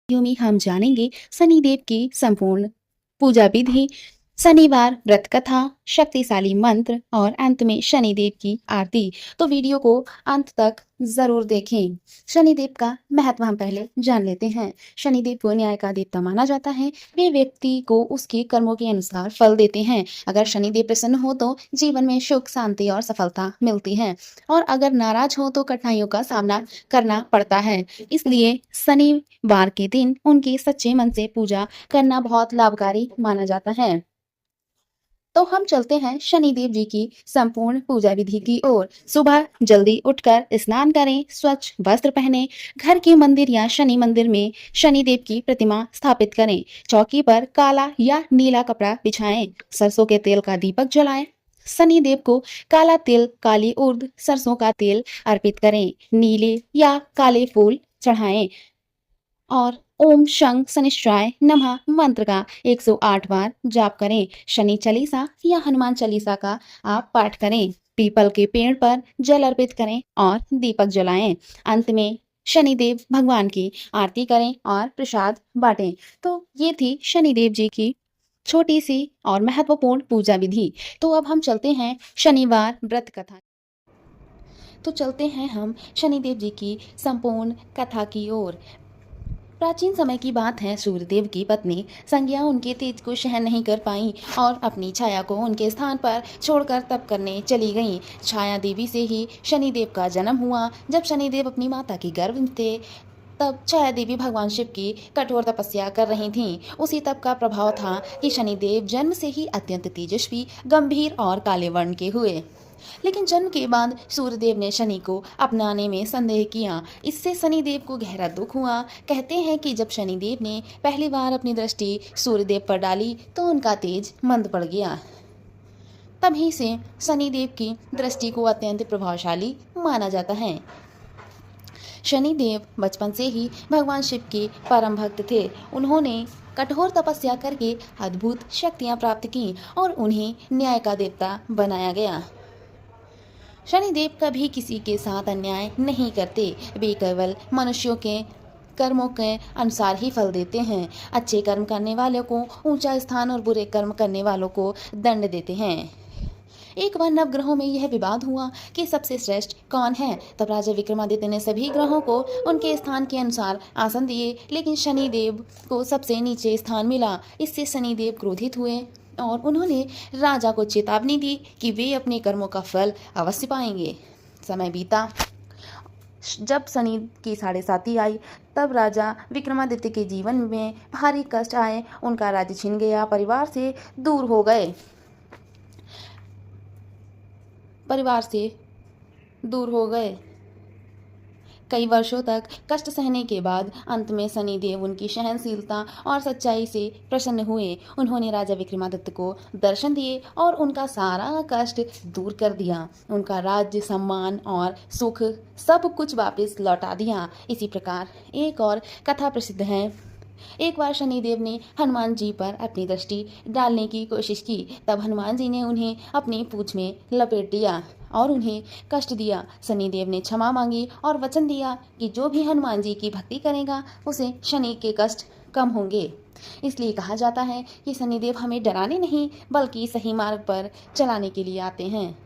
Video में हम जानेंगे शनिदेव की संपूर्ण पूजा विधि, शनिवार व्रत कथा, शक्तिशाली मंत्र और अंत में शनिदेव की आरती। तो वीडियो को अंत तक जरूर देखें। शनिदेव का महत्व हम पहले जान लेते हैं। शनिदेव को न्याय का देवता माना जाता है। वे व्यक्ति को उसके कर्मों के अनुसार फल देते हैं। अगर शनिदेव प्रसन्न हो तो जीवन में सुख, शांति और सफलता मिलती है, और अगर नाराज हो तो कठिनाइयों का सामना करना पड़ता है। इसलिए शनिवार के दिन उनकी सच्चे मन से पूजा करना बहुत लाभकारी माना जाता है। तो हम चलते हैं शनिदेव जी की संपूर्ण पूजा विधि की ओर। सुबह जल्दी उठकर स्नान करें, स्वच्छ वस्त्र पहने, घर के मंदिर या शनि मंदिर में शनिदेव की प्रतिमा स्थापित करें। चौकी पर काला या नीला कपड़ा बिछाएं, सरसों के तेल का दीपक जलाएं। शनिदेव को काला तिल, काली उर्द, सरसों का तेल अर्पित करें। नीले या काले फूल चढ़ाएं और ओम शं शनिश्चराय नमः मंत्र का 108 बार जाप करें। शनि चालीसा या हनुमान चालीसा का आप पाठ करें। पीपल के पेड़ पर जल अर्पित करें और दीपक जलाएं। अंत में शनिदेव भगवान की आरती करें और प्रसाद बांटें। तो ये थी शनिदेव जी की छोटी सी और महत्वपूर्ण पूजा विधि। तो अब हम चलते हैं शनिवार व्रत कथा। तो चलते हैं हम शनिदेव जी की संपूर्ण कथा की ओर। प्राचीन समय की बात है। सूर्यदेव की पत्नी संज्ञा उनके तेज को सहन नहीं कर पाई और अपनी छाया को उनके स्थान पर छोड़कर तप करने चली गईं। छाया देवी से ही शनिदेव का जन्म हुआ। जब शनिदेव अपनी माता के गर्भ में थे तब छाया देवी भगवान शिव की कठोर तपस्या कर रही थीं। उसी तप का प्रभाव था कि शनिदेव जन्म से ही अत्यंत तेजस्वी, गंभीर और काले वर्ण के हुए। लेकिन जन्म के बाद सूर्यदेव ने शनि को अपनाने में संदेह किया। इससे शनिदेव को गहरा दुख हुआ। कहते हैं कि जब शनिदेव ने पहली बार अपनी दृष्टि सूर्यदेव पर डाली तो उनका तेज मंद पड़ गया। तभी से शनिदेव की दृष्टि को अत्यंत प्रभावशाली माना जाता है। शनिदेव बचपन से ही भगवान शिव के परम भक्त थे। उन्होंने कठोर तपस्या करके अद्भुत शक्तियां प्राप्त की और उन्हें न्याय का देवता बनाया गया। शनिदेव कभी किसी के साथ अन्याय नहीं करते। वे केवल मनुष्यों के कर्मों के अनुसार ही फल देते हैं। अच्छे कर्म करने वालों को ऊंचा स्थान और बुरे कर्म करने वालों को दंड देते हैं। एक बार नवग्रहों में यह विवाद हुआ कि सबसे श्रेष्ठ कौन है। तब राजा विक्रमादित्य ने सभी ग्रहों को उनके स्थान के अनुसार आसन दिए, लेकिन शनिदेव को सबसे नीचे स्थान मिला। इससे शनिदेव क्रोधित हुए और उन्होंने राजा को चेतावनी दी कि वे अपने कर्मों का फल अवश्य पाएंगे। समय बीता। जब शनि की 7.5 आई तब राजा विक्रमादित्य के जीवन में भारी कष्ट आए। उनका राज्य छिन गया, परिवार से दूर हो गए। कई वर्षों तक कष्ट सहने के बाद अंत में शनिदेव उनकी सहनशीलता और सच्चाई से प्रसन्न हुए। उन्होंने राजा विक्रमादित्य को दर्शन दिए और उनका सारा कष्ट दूर कर दिया। उनका राज्य, सम्मान और सुख सब कुछ वापस लौटा दिया। इसी प्रकार एक और कथा प्रसिद्ध है। एक बार शनिदेव ने हनुमान जी पर अपनी दृष्टि डालने की कोशिश की। तब हनुमान जी ने उन्हें अपनी पूंछ में लपेट दिया और उन्हें कष्ट दिया। शनिदेव ने क्षमा मांगी और वचन दिया कि जो भी हनुमान जी की भक्ति करेगा उसे शनि के कष्ट कम होंगे। इसलिए कहा जाता है कि शनिदेव हमें डराने नहीं बल्कि सही मार्ग पर चलाने के लिए आते हैं।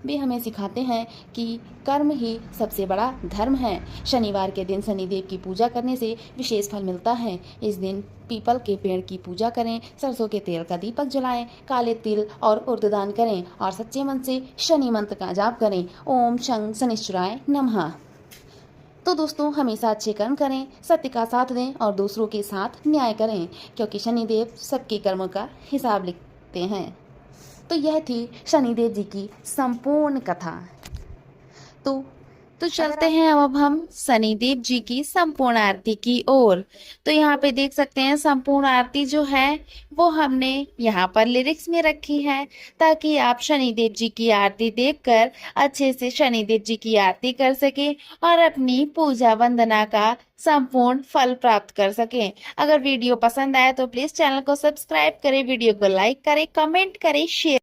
वे हमें सिखाते हैं कि कर्म ही सबसे बड़ा धर्म है। शनिवार के दिन शनिदेव की पूजा करने से विशेष फल मिलता है। इस दिन पीपल के पेड़ की पूजा करें, सरसों के तेल का दीपक जलाएं, काले तिल और उर्द दान करें और सच्चे मन से शनि मंत्र का जाप करें। ओम शं शनिश्चराय नमः। तो दोस्तों, हमेशा अच्छे कर्म करें, सत्य का साथ दें और दूसरों के साथ न्याय करें, क्योंकि शनिदेव सबके कर्मों का हिसाब लिखते हैं। तो यह थी शनिदेव जी की संपूर्ण कथा। तो चलते हैं अब हम शनिदेव जी की संपूर्ण आरती की ओर। तो यहाँ पे देख सकते हैं संपूर्ण आरती जो है वो हमने यहाँ पर लिरिक्स में रखी है, ताकि आप शनिदेव जी की आरती देखकर अच्छे से शनिदेव जी की आरती कर सके और अपनी पूजा वंदना का संपूर्ण फल प्राप्त कर सकें। अगर वीडियो पसंद आए तो प्लीज चैनल को सब्सक्राइब करें, वीडियो को लाइक करें, कमेंट करें, शेयर